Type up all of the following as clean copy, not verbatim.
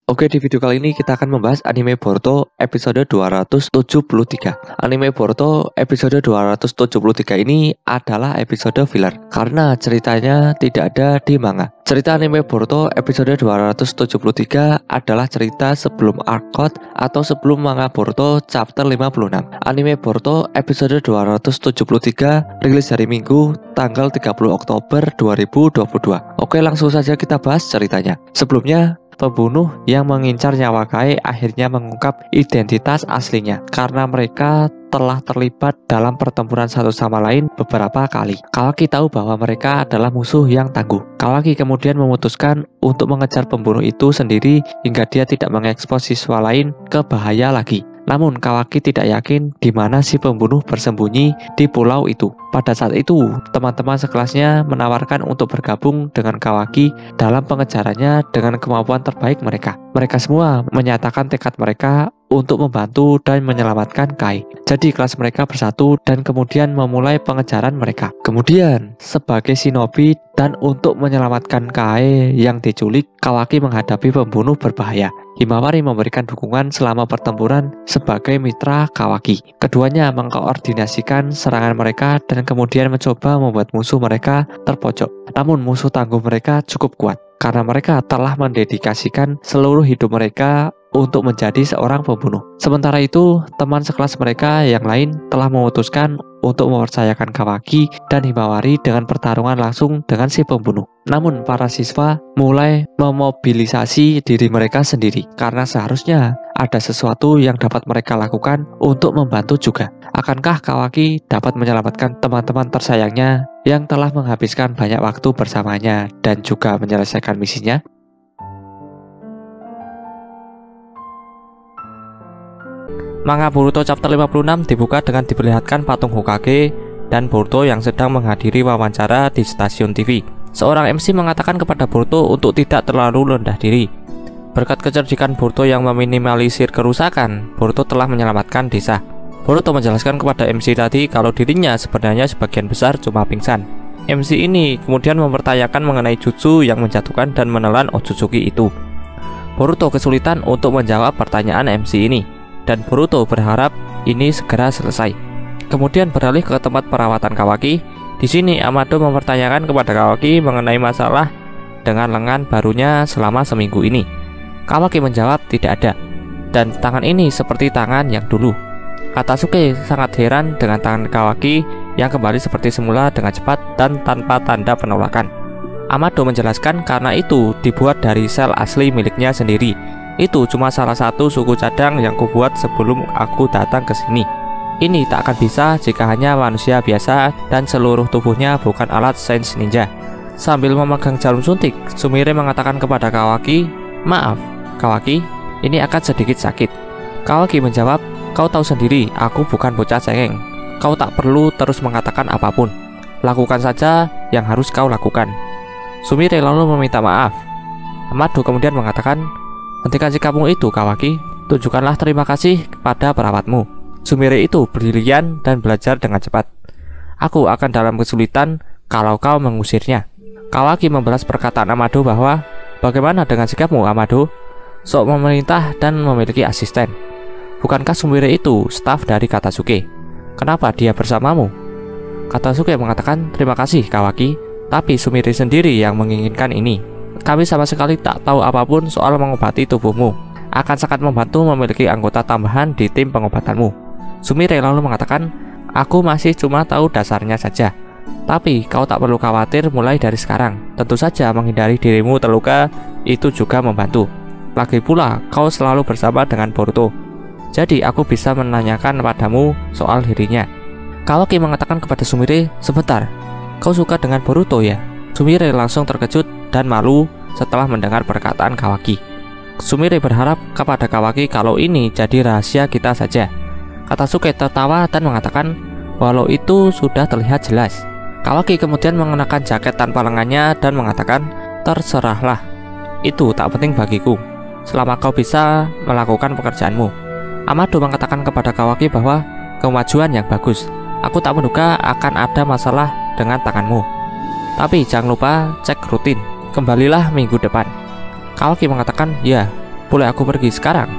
Oke, di video kali ini kita akan membahas anime Boruto episode 273. Anime Boruto episode 273 ini adalah episode filler karena ceritanya tidak ada di manga. Cerita anime Boruto episode 273 adalah cerita sebelum arc atau sebelum manga Boruto chapter 56. Anime Boruto episode 273 rilis hari Minggu tanggal 30 Oktober 2022. Oke, langsung saja kita bahas ceritanya. Sebelumnya, pembunuh yang mengincar nyawa Kai akhirnya mengungkap identitas aslinya karena mereka telah terlibat dalam pertempuran satu sama lain beberapa kali. Kawaki tahu bahwa mereka adalah musuh yang tangguh. Kawaki kemudian memutuskan untuk mengejar pembunuh itu sendiri hingga dia tidak mengekspos siswa lain ke bahaya lagi. Namun Kawaki tidak yakin di mana si pembunuh bersembunyi di pulau itu. Pada saat itu, teman-teman sekelasnya menawarkan untuk bergabung dengan Kawaki dalam pengejarannya dengan kemampuan terbaik mereka. Mereka semua menyatakan tekad mereka untuk membantu dan menyelamatkan Kai. Jadi kelas mereka bersatu dan kemudian memulai pengejaran mereka. Kemudian, sebagai shinobi dan untuk menyelamatkan Kai yang diculik, Kawaki menghadapi pembunuh berbahaya. Himawari memberikan dukungan selama pertempuran sebagai mitra Kawaki. Keduanya mengkoordinasikan serangan mereka dan kemudian mencoba membuat musuh mereka terpojok. Namun musuh tangguh mereka cukup kuat karena mereka telah mendedikasikan seluruh hidup mereka untuk menjadi seorang pembunuh. Sementara itu, teman sekelas mereka yang lain telah memutuskan untuk mempercayakan Kawaki dan Himawari dengan pertarungan langsung dengan si pembunuh. Namun para siswa mulai memobilisasi diri mereka sendiri karena seharusnya ada sesuatu yang dapat mereka lakukan untuk membantu juga. Akankah Kawaki dapat menyelamatkan teman-teman tersayangnya yang telah menghabiskan banyak waktu bersamanya dan juga menyelesaikan misinya? Manga Boruto chapter 56 dibuka dengan diperlihatkan patung Hokage dan Boruto yang sedang menghadiri wawancara di stasiun TV. Seorang MC mengatakan kepada Boruto untuk tidak terlalu rendah diri. Berkat kecerdikan Boruto yang meminimalisir kerusakan, Boruto telah menyelamatkan desa. Boruto menjelaskan kepada MC tadi kalau dirinya sebenarnya sebagian besar cuma pingsan. MC ini kemudian mempertanyakan mengenai jutsu yang menjatuhkan dan menelan Otsutsuki itu. Boruto kesulitan untuk menjawab pertanyaan MC ini, dan Boruto berharap ini segera selesai. Kemudian beralih ke tempat perawatan Kawaki. Di sini Amado mempertanyakan kepada Kawaki mengenai masalah dengan lengan barunya selama seminggu ini. Kawaki menjawab tidak ada, dan tangan ini seperti tangan yang dulu. Katasuke sangat heran dengan tangan Kawaki yang kembali seperti semula dengan cepat dan tanpa tanda penolakan. Amado menjelaskan karena itu dibuat dari sel asli miliknya sendiri. Itu cuma salah satu suku cadang yang kubuat sebelum aku datang ke sini. Ini tak akan bisa jika hanya manusia biasa dan seluruh tubuhnya bukan alat sains ninja. Sambil memegang jarum suntik, Sumire mengatakan kepada Kawaki, "Maaf, Kawaki, ini akan sedikit sakit." Kawaki menjawab, "Kau tahu sendiri, aku bukan bocah cengeng. Kau tak perlu terus mengatakan apapun. Lakukan saja yang harus kau lakukan." Sumire lalu meminta maaf. Amado kemudian mengatakan, "Hentikan sikapmu itu, Kawaki. Tunjukkanlah terima kasih kepada perawatmu." Sumire itu brilian dan belajar dengan cepat. "Aku akan dalam kesulitan kalau kau mengusirnya." Kawaki membalas perkataan Amado bahwa, "Bagaimana dengan sikapmu, Amado? Sok memerintah dan memiliki asisten. Bukankah Sumire itu staf dari Katasuke? Kenapa dia bersamamu?" Katasuke mengatakan, "Terima kasih, Kawaki, tapi Sumire sendiri yang menginginkan ini. Kami sama sekali tak tahu apapun soal mengobati tubuhmu. Akan sangat membantu memiliki anggota tambahan di tim pengobatanmu." Sumire lalu mengatakan, "Aku masih cuma tahu dasarnya saja. Tapi kau tak perlu khawatir mulai dari sekarang. Tentu saja menghindari dirimu terluka itu juga membantu. Lagi pula kau selalu bersama dengan Boruto. Jadi aku bisa menanyakan padamu soal dirinya." Kawaki mengatakan kepada Sumire, "Sebentar, kau suka dengan Boruto ya?" Sumire langsung terkejut dan malu setelah mendengar perkataan Kawaki. Sumire berharap kepada Kawaki kalau ini jadi rahasia kita saja. Katasuke tertawa dan mengatakan walau itu sudah terlihat jelas. Kawaki kemudian mengenakan jaket tanpa lengannya dan mengatakan, "Terserahlah, itu tak penting bagiku, selama kau bisa melakukan pekerjaanmu." Amado mengatakan kepada Kawaki bahwa kemajuan yang bagus. "Aku tak menduga akan ada masalah dengan tanganmu. Tapi jangan lupa cek rutin. Kembalilah minggu depan." Kawaki mengatakan, "Ya, boleh aku pergi sekarang?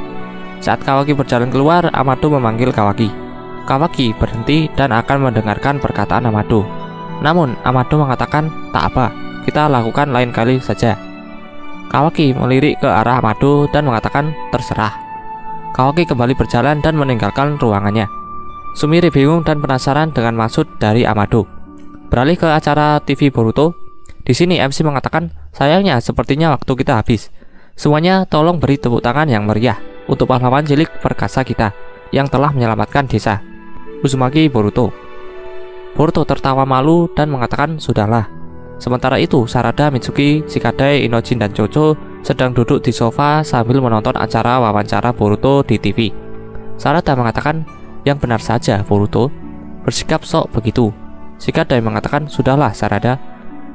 Saat Kawaki berjalan keluar, Amado memanggil Kawaki. Kawaki berhenti dan akan mendengarkan perkataan Amado. Namun Amado mengatakan, tak apa, kita lakukan lain kali saja. Kawaki melirik ke arah Amado dan mengatakan, terserah. Kawaki kembali berjalan dan meninggalkan ruangannya. Sumire bingung dan penasaran dengan maksud dari Amado. Beralih ke acara TV Boruto. Di sini MC mengatakan, sayangnya sepertinya waktu kita habis. Semuanya tolong beri tepuk tangan yang meriah untuk pahlawan cilik perkasa kita yang telah menyelamatkan desa, Uzumaki Boruto. Boruto tertawa malu dan mengatakan, sudahlah. Sementara itu, Sarada, Mitsuki, Shikadai, Inojin, dan Chocho sedang duduk di sofa sambil menonton acara wawancara Boruto di TV. Sarada mengatakan, yang benar saja Boruto, bersikap sok begitu. Shikadai mengatakan, sudahlah Sarada,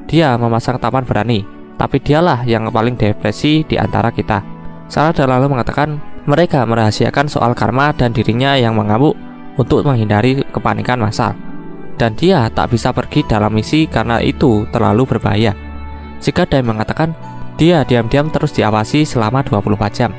dia memasang taman berani, tapi dialah yang paling depresi di antara kita. Sarada lalu mengatakan, mereka merahasiakan soal karma dan dirinya yang mengamuk untuk menghindari kepanikan massal. Dan dia tak bisa pergi dalam misi karena itu terlalu berbahaya. Shikadai mengatakan, dia diam-diam terus diawasi selama 24 jam.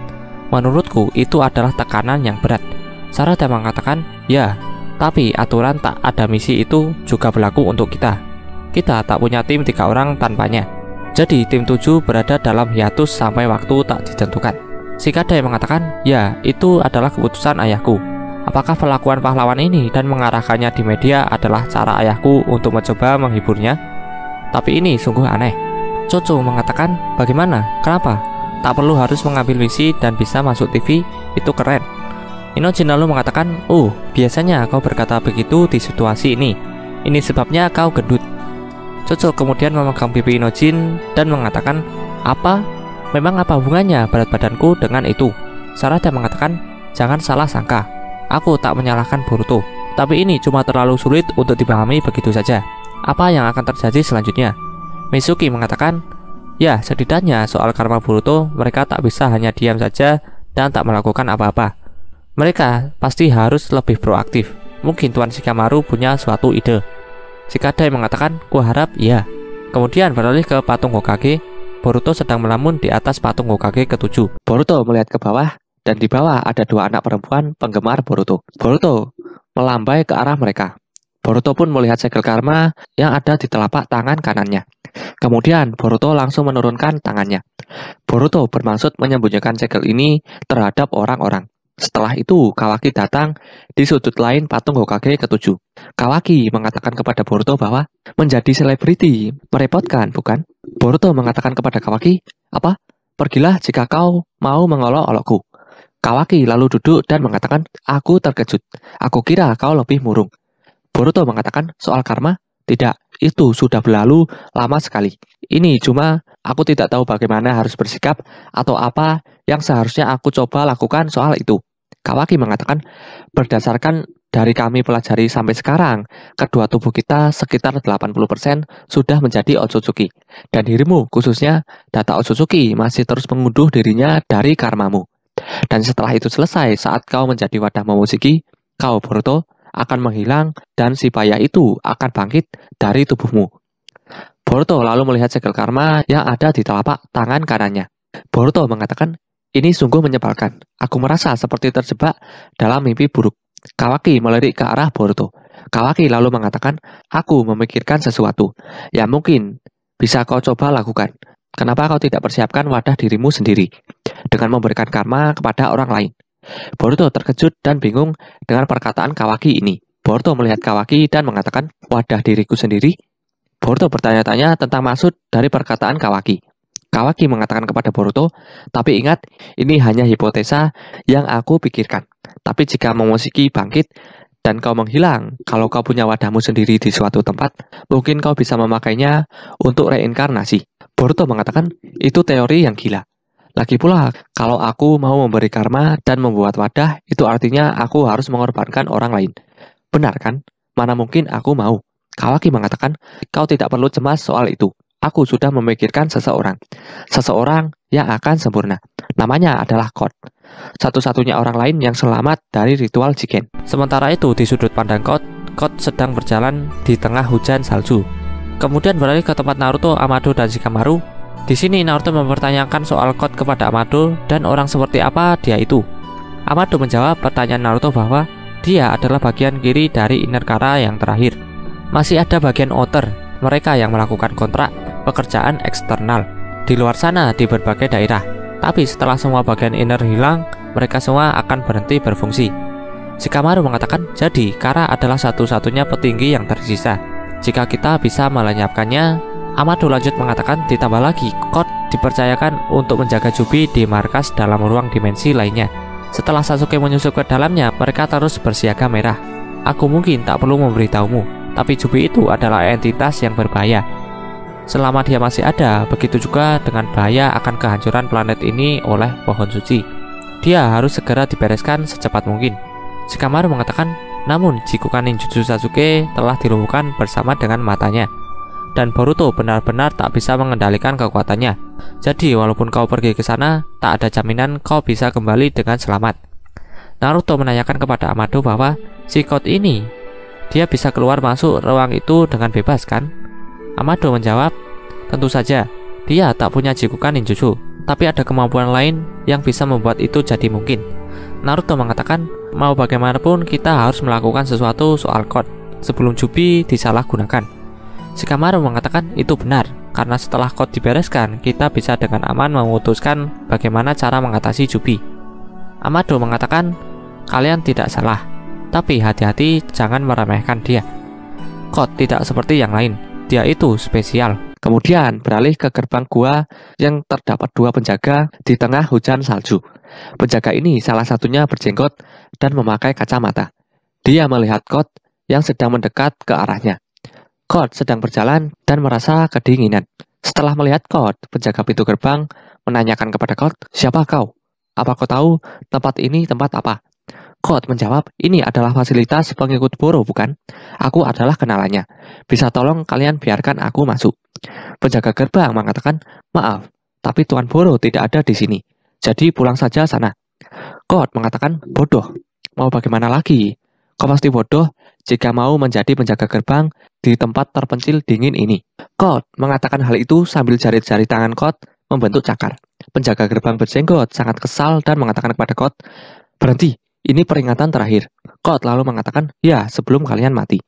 Menurutku itu adalah tekanan yang berat. Sarada mengatakan, ya, tapi aturan tak ada misi itu juga berlaku untuk kita. Kita tak punya tim 3 orang tanpanya. Jadi tim 7 berada dalam hiatus sampai waktu tak ditentukan. Shikadai mengatakan, ya, itu adalah keputusan ayahku. Apakah perlakuan pahlawan ini dan mengarahkannya di media adalah cara ayahku untuk mencoba menghiburnya? Tapi ini sungguh aneh. Chocho mengatakan, bagaimana? Kenapa? Tak perlu harus mengambil misi dan bisa masuk TV, itu keren. Inojin lalu mengatakan, biasanya kau berkata begitu di situasi ini. Ini sebabnya kau gendut. Chocho kemudian memegang pipi Inojin dan mengatakan, apa? Memang apa hubungannya berat badanku dengan itu? Sarada mengatakan, jangan salah sangka. Aku tak menyalahkan Boruto, tapi ini cuma terlalu sulit untuk dipahami begitu saja. Apa yang akan terjadi selanjutnya? Mitsuki mengatakan, ya, setidaknya soal karma Boruto, mereka tak bisa hanya diam saja dan tak melakukan apa-apa. Mereka pasti harus lebih proaktif. Mungkin Tuan Shikamaru punya suatu ide. Shikadai mengatakan, kuharap iya. Kemudian beralih ke patung Hokage. Boruto sedang melamun di atas patung Hokage ke-7. Boruto melihat ke bawah, dan di bawah ada 2 anak perempuan penggemar Boruto. Boruto melambai ke arah mereka. Boruto pun melihat segel karma yang ada di telapak tangan kanannya. Kemudian Boruto langsung menurunkan tangannya. Boruto bermaksud menyembunyikan segel ini terhadap orang-orang. Setelah itu, Kawaki datang di sudut lain patung Hokage ke-7. Kawaki mengatakan kepada Boruto bahwa menjadi selebriti merepotkan, bukan? Boruto mengatakan kepada Kawaki, apa? Pergilah jika kau mau mengolok-olokku. Kawaki lalu duduk dan mengatakan, aku terkejut. Aku kira kau lebih murung. Boruto mengatakan, soal karma? Tidak, itu sudah berlalu lama sekali. Ini cuma aku tidak tahu bagaimana harus bersikap atau apa yang seharusnya aku coba lakukan soal itu. Kawaki mengatakan, berdasarkan dari kami pelajari sampai sekarang, kedua tubuh kita sekitar 80% sudah menjadi Otsutsuki. Dan dirimu, khususnya data Otsutsuki, masih terus mengunduh dirinya dari karmamu. Dan setelah itu selesai, saat kau menjadi wadah Momoshiki, kau Boruto akan menghilang dan si payah itu akan bangkit dari tubuhmu. Boruto lalu melihat segel karma yang ada di telapak tangan kanannya. Boruto mengatakan, ini sungguh menyebalkan. Aku merasa seperti terjebak dalam mimpi buruk. Kawaki melirik ke arah Boruto. Kawaki lalu mengatakan, aku memikirkan sesuatu yang mungkin bisa kau coba lakukan. Kenapa kau tidak persiapkan wadah dirimu sendiri dengan memberikan karma kepada orang lain? Boruto terkejut dan bingung dengan perkataan Kawaki ini. Boruto melihat Kawaki dan mengatakan, wadah diriku sendiri? Boruto bertanya-tanya tentang maksud dari perkataan Kawaki. Kawaki mengatakan kepada Boruto, tapi ingat, ini hanya hipotesa yang aku pikirkan. Tapi jika Momoshiki bangkit dan kau menghilang, kalau kau punya wadahmu sendiri di suatu tempat, mungkin kau bisa memakainya untuk reinkarnasi. Boruto mengatakan, itu teori yang gila. Lagi pula, kalau aku mau memberi karma dan membuat wadah, itu artinya aku harus mengorbankan orang lain. Benar kan? Mana mungkin aku mau. Kawaki mengatakan, kau tidak perlu cemas soal itu. Aku sudah memikirkan seseorang. Seseorang yang akan sempurna. Namanya adalah Kot. Satu-satunya orang lain yang selamat dari ritual Jigen. Sementara itu, di sudut pandang Kot sedang berjalan di tengah hujan salju. Kemudian beralih ke tempat Naruto, Amado, dan Shikamaru. Di sini Naruto mempertanyakan soal Code kepada Amado dan orang seperti apa dia itu. Amado menjawab pertanyaan Naruto bahwa dia adalah bagian kiri dari Inner Kara yang terakhir. Masih ada bagian outer, mereka yang melakukan kontrak pekerjaan eksternal di luar sana di berbagai daerah. Tapi setelah semua bagian inner hilang, mereka semua akan berhenti berfungsi. Shikamaru mengatakan, jadi Kara adalah satu-satunya petinggi yang tersisa. Jika kita bisa melenyapkannya, Amado lanjut mengatakan, ditambah lagi Code dipercayakan untuk menjaga Jubi di markas dalam ruang dimensi lainnya. Setelah Sasuke menyusup ke dalamnya, mereka terus bersiaga merah. Aku mungkin tak perlu memberitahumu, tapi Jubi itu adalah entitas yang berbahaya. Selama dia masih ada, begitu juga dengan bahaya akan kehancuran planet ini oleh pohon suci. Dia harus segera dibereskan secepat mungkin. Shikamaru mengatakan, namun jikukan ninjutsu Sasuke telah dilumpuhkan bersama dengan matanya, dan Boruto benar-benar tak bisa mengendalikan kekuatannya. Jadi walaupun kau pergi ke sana, tak ada jaminan kau bisa kembali dengan selamat. Naruto menanyakan kepada Amado bahwa si Code ini, dia bisa keluar masuk ruang itu dengan bebas kan? Amado menjawab, tentu saja, dia tak punya jikukan ninjutsu, tapi ada kemampuan lain yang bisa membuat itu jadi mungkin. Naruto mengatakan, mau bagaimanapun kita harus melakukan sesuatu soal Code sebelum Jubi disalahgunakan. Shikamaru mengatakan itu benar, karena setelah Code dibereskan, kita bisa dengan aman memutuskan bagaimana cara mengatasi Jubi. Amado mengatakan, kalian tidak salah, tapi hati-hati jangan meremehkan dia. Code tidak seperti yang lain, dia itu spesial. Kemudian beralih ke gerbang gua yang terdapat 2 penjaga di tengah hujan salju. Penjaga ini salah satunya berjenggot dan memakai kacamata. Dia melihat Code yang sedang mendekat ke arahnya. Code sedang berjalan dan merasa kedinginan. Setelah melihat Code, penjaga pintu gerbang menanyakan kepada Code, siapa kau? Apa kau tahu tempat ini tempat apa? Code menjawab, ini adalah fasilitas pengikut Boro bukan? Aku adalah kenalannya. Bisa tolong kalian biarkan aku masuk. Penjaga gerbang mengatakan, maaf, tapi Tuan Boro tidak ada di sini. Jadi pulang saja sana. Code mengatakan, bodoh. Mau bagaimana lagi? Kau pasti bodoh jika mau menjadi penjaga gerbang di tempat terpencil dingin ini. Code mengatakan hal itu sambil jari-jari tangan Code membentuk cakar. Penjaga gerbang berjenggot sangat kesal dan mengatakan kepada Code, berhenti, ini peringatan terakhir. Code lalu mengatakan, ya sebelum kalian mati.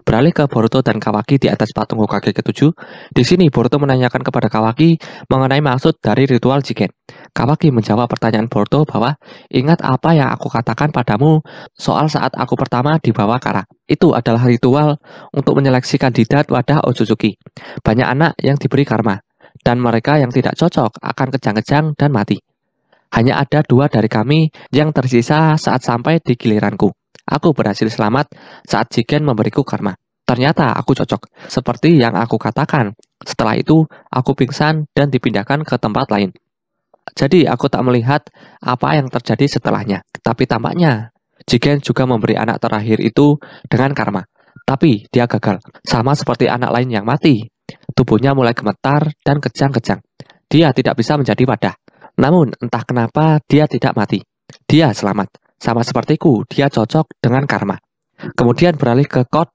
Beralih ke Boruto dan Kawaki di atas patung Hokage ke-7. Di sini Boruto menanyakan kepada Kawaki mengenai maksud dari ritual Jigen. Kawaki menjawab pertanyaan Boruto bahwa ingat apa yang aku katakan padamu soal saat aku pertama dibawa Kara. Itu adalah ritual untuk menyeleksi kandidat wadah Otsutsuki. Banyak anak yang diberi karma, dan mereka yang tidak cocok akan kejang-kejang dan mati. Hanya ada 2 dari kami yang tersisa saat sampai di giliranku. Aku berhasil selamat saat Jigen memberiku karma. Ternyata aku cocok, seperti yang aku katakan. Setelah itu, aku pingsan dan dipindahkan ke tempat lain. Jadi aku tak melihat apa yang terjadi setelahnya. Tapi tampaknya, Jigen juga memberi anak terakhir itu dengan karma. Tapi dia gagal, sama seperti anak lain yang mati. Tubuhnya mulai gemetar dan kejang-kejang. Dia tidak bisa menjadi wadah. Namun entah kenapa dia tidak mati. Dia selamat. Sama sepertiku, dia cocok dengan karma. Kemudian beralih ke Code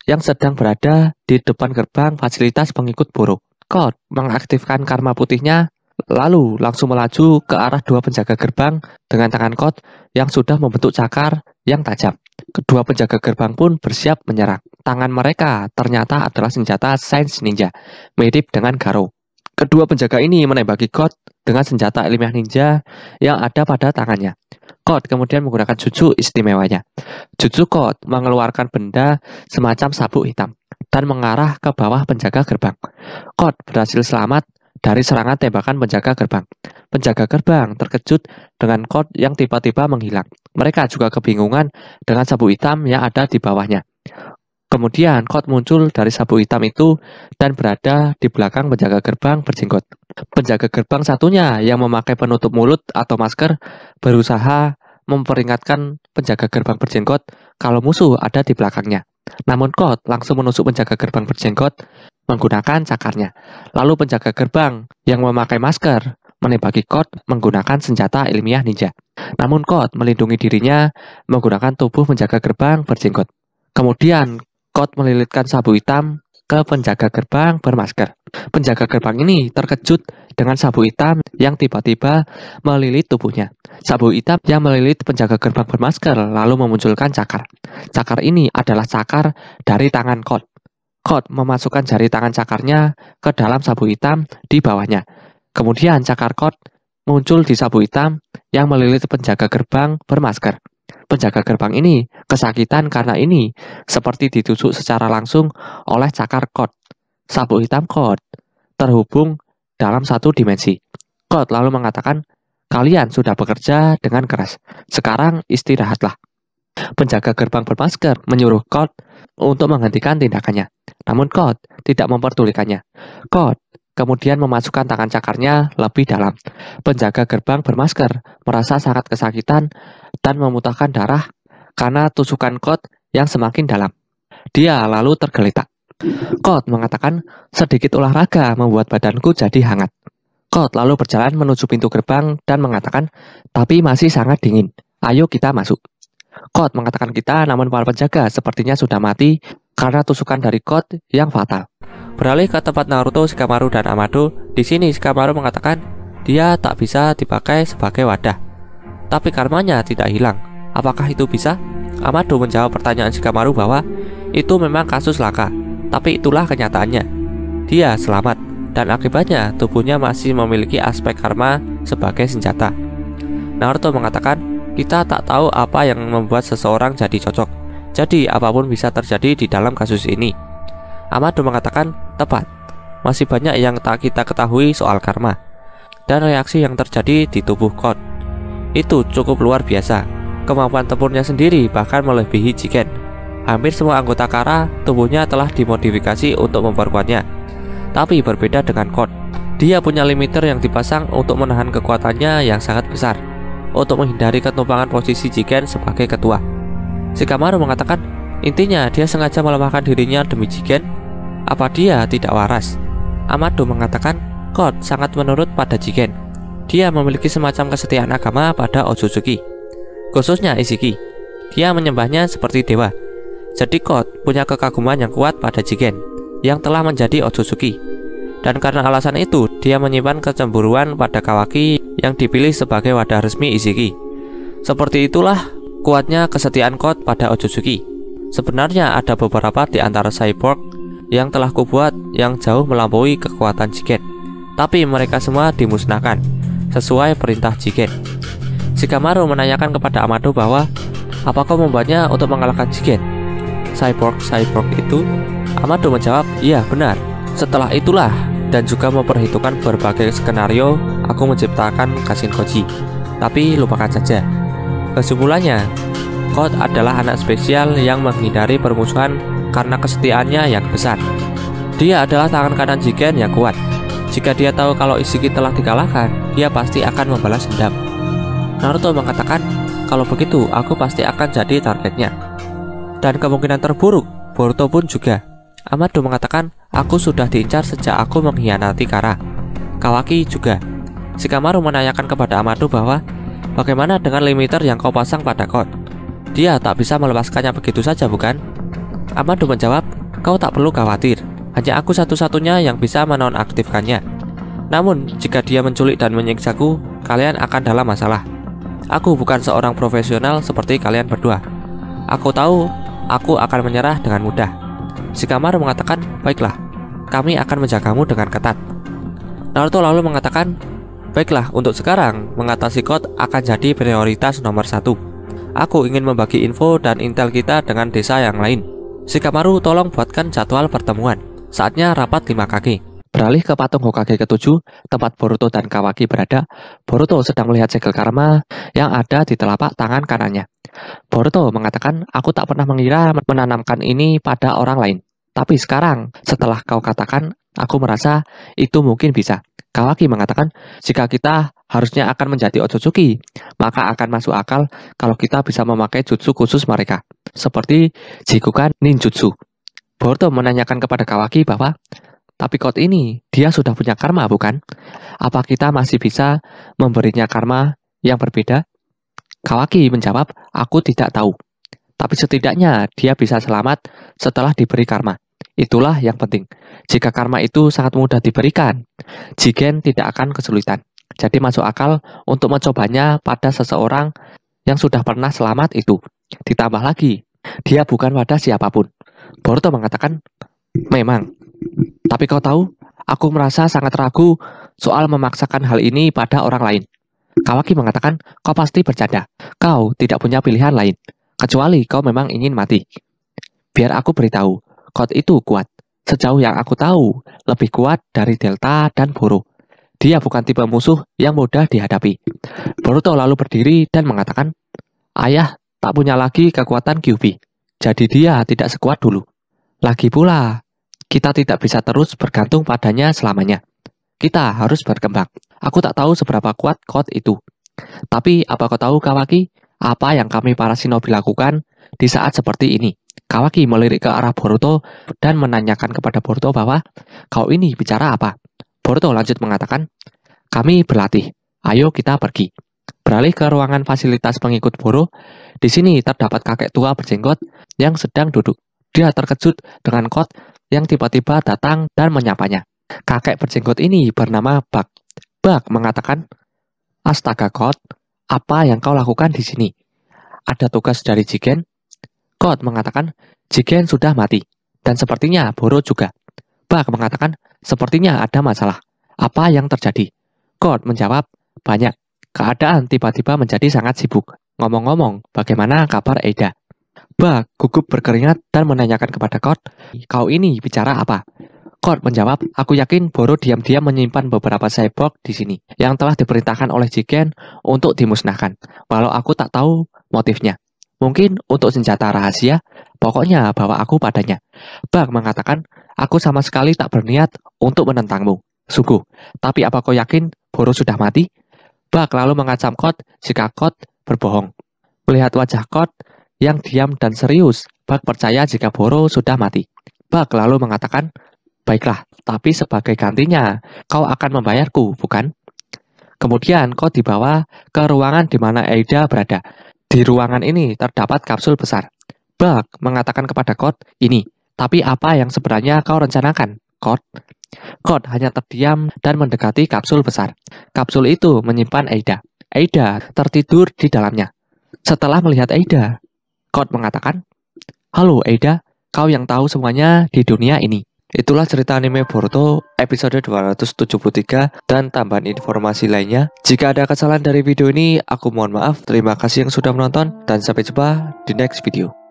yang sedang berada di depan gerbang fasilitas pengikut Boro. Code mengaktifkan karma putihnya, lalu langsung melaju ke arah 2 penjaga gerbang dengan tangan Code yang sudah membentuk cakar yang tajam. Kedua penjaga gerbang pun bersiap menyerang. Tangan mereka ternyata adalah senjata Sains Ninja, mirip dengan Garo. Kedua penjaga ini menembaki Code dengan senjata ilmiah ninja yang ada pada tangannya. Code kemudian menggunakan jutsu istimewanya. Jutsu Code mengeluarkan benda semacam sabuk hitam dan mengarah ke bawah penjaga gerbang. Code berhasil selamat dari serangan tembakan penjaga gerbang. Penjaga gerbang terkejut dengan Code yang tiba-tiba menghilang. Mereka juga kebingungan dengan sabuk hitam yang ada di bawahnya. Kemudian Code muncul dari sabuk hitam itu dan berada di belakang penjaga gerbang berjenggot. Penjaga gerbang satunya yang memakai penutup mulut atau masker berusaha memperingatkan penjaga gerbang berjenggot kalau musuh ada di belakangnya. Namun Code langsung menusuk penjaga gerbang berjenggot menggunakan cakarnya. Lalu penjaga gerbang yang memakai masker menembaki Code menggunakan senjata ilmiah ninja. Namun Code melindungi dirinya menggunakan tubuh penjaga gerbang berjenggot. Kemudian Code melilitkan sabuk hitam ke penjaga gerbang bermasker. Penjaga gerbang ini terkejut dengan sabuk hitam yang tiba-tiba melilit tubuhnya. Sabuk hitam yang melilit penjaga gerbang bermasker lalu memunculkan cakar. Cakar ini adalah cakar dari tangan Code. Code memasukkan jari tangan cakarnya ke dalam sabuk hitam di bawahnya. Kemudian cakar Code muncul di sabuk hitam yang melilit penjaga gerbang bermasker. Penjaga gerbang ini kesakitan karena ini seperti ditusuk secara langsung oleh cakar Code. Sabuk hitam Code terhubung dalam satu dimensi. Code lalu mengatakan, "Kalian sudah bekerja dengan keras. Sekarang istirahatlah." Penjaga gerbang bermasker menyuruh Code untuk menghentikan tindakannya. Namun Code tidak memperdulikannya. Code kemudian memasukkan tangan cakarnya lebih dalam. Penjaga gerbang bermasker merasa sangat kesakitan dan memuntahkan darah karena tusukan Code yang semakin dalam. Dia lalu tergeletak. Code mengatakan, "Sedikit olahraga membuat badanku jadi hangat." Code lalu berjalan menuju pintu gerbang dan mengatakan, "Tapi masih sangat dingin. Ayo kita masuk." Code mengatakan kita, namun para penjaga sepertinya sudah mati karena tusukan dari Code yang fatal. Beralih ke tempat Naruto, Shikamaru, dan Amado. Di sini Shikamaru mengatakan dia tak bisa dipakai sebagai wadah, tapi karmanya tidak hilang. Apakah itu bisa? Amado menjawab pertanyaan Shikamaru bahwa itu memang kasus laka, tapi itulah kenyataannya. Dia selamat, dan akibatnya tubuhnya masih memiliki aspek karma sebagai senjata. Naruto mengatakan kita tak tahu apa yang membuat seseorang jadi cocok, jadi apapun bisa terjadi di dalam kasus ini. Amado mengatakan tepat, masih banyak yang tak kita ketahui soal karma dan reaksi yang terjadi di tubuh Code. Itu cukup luar biasa. Kemampuan tempurnya sendiri bahkan melebihi Jigen. Hampir semua anggota Kara tubuhnya telah dimodifikasi untuk memperkuatnya. Tapi berbeda dengan Code, dia punya limiter yang dipasang untuk menahan kekuatannya yang sangat besar, untuk menghindari ketumpangan posisi Jigen sebagai ketua. Shikamaru mengatakan intinya dia sengaja melemahkan dirinya demi Jigen. Apa dia tidak waras? Amado mengatakan Code sangat menurut pada Jigen. Dia memiliki semacam kesetiaan agama pada Otsutsuki, khususnya Ishiki. Dia menyembahnya seperti dewa. Jadi Code punya kekaguman yang kuat pada Jigen yang telah menjadi Otsutsuki. Dan karena alasan itu, dia menyimpan kecemburuan pada Kawaki yang dipilih sebagai wadah resmi Ishiki. Seperti itulah kuatnya kesetiaan Code pada Otsutsuki. Sebenarnya ada beberapa di antara cyborg yang telah kubuat yang jauh melampaui kekuatan Jigen, tapi mereka semua dimusnahkan sesuai perintah Jigen. Shikamaru menanyakan kepada Amado bahwa apakah membuatnya untuk mengalahkan Jigen? Cyborg itu? Amado menjawab, iya benar. Setelah itulah dan juga memperhitungkan berbagai skenario, aku menciptakan Kashinkoji. Tapi lupakan saja. Kesimpulannya, Code adalah anak spesial yang menghindari permusuhan karena kesetiaannya yang besar. Dia adalah tangan kanan Jigen yang kuat. Jika dia tahu kalau Ishiki telah dikalahkan, dia pasti akan membalas dendam. Naruto mengatakan, kalau begitu aku pasti akan jadi targetnya. Dan kemungkinan terburuk, Boruto pun juga. Amado mengatakan, aku sudah diincar sejak aku mengkhianati Kara. Kawaki juga. Shikamaru menanyakan kepada Amado bahwa bagaimana dengan limiter yang kau pasang pada Code? Dia tak bisa melepaskannya begitu saja, bukan? Amado menjawab, kau tak perlu khawatir. Hanya aku satu-satunya yang bisa menonaktifkannya. Namun, jika dia menculik dan menyiksaku, kalian akan dalam masalah. Aku bukan seorang profesional seperti kalian berdua. Aku tahu, aku akan menyerah dengan mudah. Shikamaru mengatakan, baiklah, kami akan menjagamu dengan ketat. Naruto lalu mengatakan, baiklah, untuk sekarang, mengatasi Code akan jadi prioritas nomor 1. Aku ingin membagi info dan intel kita dengan desa yang lain. Shikamaru, tolong buatkan jadwal pertemuan. Saatnya rapat 5 kaki. Beralih ke patung Hokage ke-7, tempat Boruto dan Kawaki berada. Boruto sedang melihat segel karma yang ada di telapak tangan kanannya. Boruto mengatakan, aku tak pernah mengira menanamkan ini pada orang lain. Tapi sekarang, setelah kau katakan, aku merasa itu mungkin bisa. Kawaki mengatakan, jika kita harusnya akan menjadi Otsutsuki, maka akan masuk akal kalau kita bisa memakai jutsu khusus mereka, seperti Jikukan Ninjutsu. Boruto menanyakan kepada Kawaki bahwa, tapi Code ini, dia sudah punya karma bukan? Apa kita masih bisa memberinya karma yang berbeda? Kawaki menjawab, aku tidak tahu. Tapi setidaknya dia bisa selamat setelah diberi karma. Itulah yang penting. Jika karma itu sangat mudah diberikan, Jigen tidak akan kesulitan. Jadi masuk akal untuk mencobanya pada seseorang yang sudah pernah selamat itu. Ditambah lagi, dia bukan pada siapapun. Boruto mengatakan, memang. Tapi kau tahu, aku merasa sangat ragu soal memaksakan hal ini pada orang lain. Kawaki mengatakan, kau pasti bercanda. Kau tidak punya pilihan lain, kecuali kau memang ingin mati. Biar aku beritahu, Code itu kuat. Sejauh yang aku tahu, lebih kuat dari Delta dan Boro. Dia bukan tipe musuh yang mudah dihadapi. Boruto lalu berdiri dan mengatakan, ayah tak punya lagi kekuatan Kyuubi. Jadi dia tidak sekuat dulu. Lagi pula, kita tidak bisa terus bergantung padanya selamanya. Kita harus berkembang. Aku tak tahu seberapa kuat Code itu. Tapi apa kau tahu, Kawaki? Apa yang kami para shinobi lakukan di saat seperti ini? Kawaki melirik ke arah Boruto dan menanyakan kepada Boruto bahwa, kau ini bicara apa? Boruto lanjut mengatakan, kami berlatih. Ayo kita pergi. Beralih ke ruangan fasilitas pengikut Boro. Di sini terdapat kakek tua berjenggot yang sedang duduk. Dia terkejut dengan Code yang tiba-tiba datang dan menyapanya. Kakek berjenggot ini bernama Bug. Bug mengatakan, astaga Code, apa yang kau lakukan di sini? Ada tugas dari Jigen? Code mengatakan, Jigen sudah mati. Dan sepertinya Boro juga. Bug mengatakan, sepertinya ada masalah. Apa yang terjadi? Code menjawab, banyak. Keadaan tiba-tiba menjadi sangat sibuk. Ngomong-ngomong, bagaimana kabar Eida? Bug gugup berkeringat dan menanyakan kepada Code, kau ini bicara apa? Code menjawab, aku yakin Boro diam-diam menyimpan beberapa cyborg di sini yang telah diperintahkan oleh Jigen untuk dimusnahkan, walau aku tak tahu motifnya. Mungkin untuk senjata rahasia, pokoknya bawa aku padanya. Bug mengatakan, aku sama sekali tak berniat untuk menentangmu. Sungguh, tapi apa kau yakin Boro sudah mati? Bug lalu mengancam Code jika Code berbohong. Melihat wajah Code yang diam dan serius, Bug percaya jika Boro sudah mati. Bug lalu mengatakan, baiklah, tapi sebagai gantinya, kau akan membayarku, bukan? Kemudian Code dibawa ke ruangan di mana Eida berada. Di ruangan ini terdapat kapsul besar. Bug mengatakan kepada Code, ini, tapi apa yang sebenarnya kau rencanakan, Code? Code hanya terdiam dan mendekati kapsul besar. Kapsul itu menyimpan Eida. Eida tertidur di dalamnya. Setelah melihat Eida, Code mengatakan, halo Eida, kau yang tahu semuanya di dunia ini. Itulah cerita anime Boruto episode 273 dan tambahan informasi lainnya. Jika ada kesalahan dari video ini, aku mohon maaf. Terima kasih yang sudah menonton dan sampai jumpa di next video.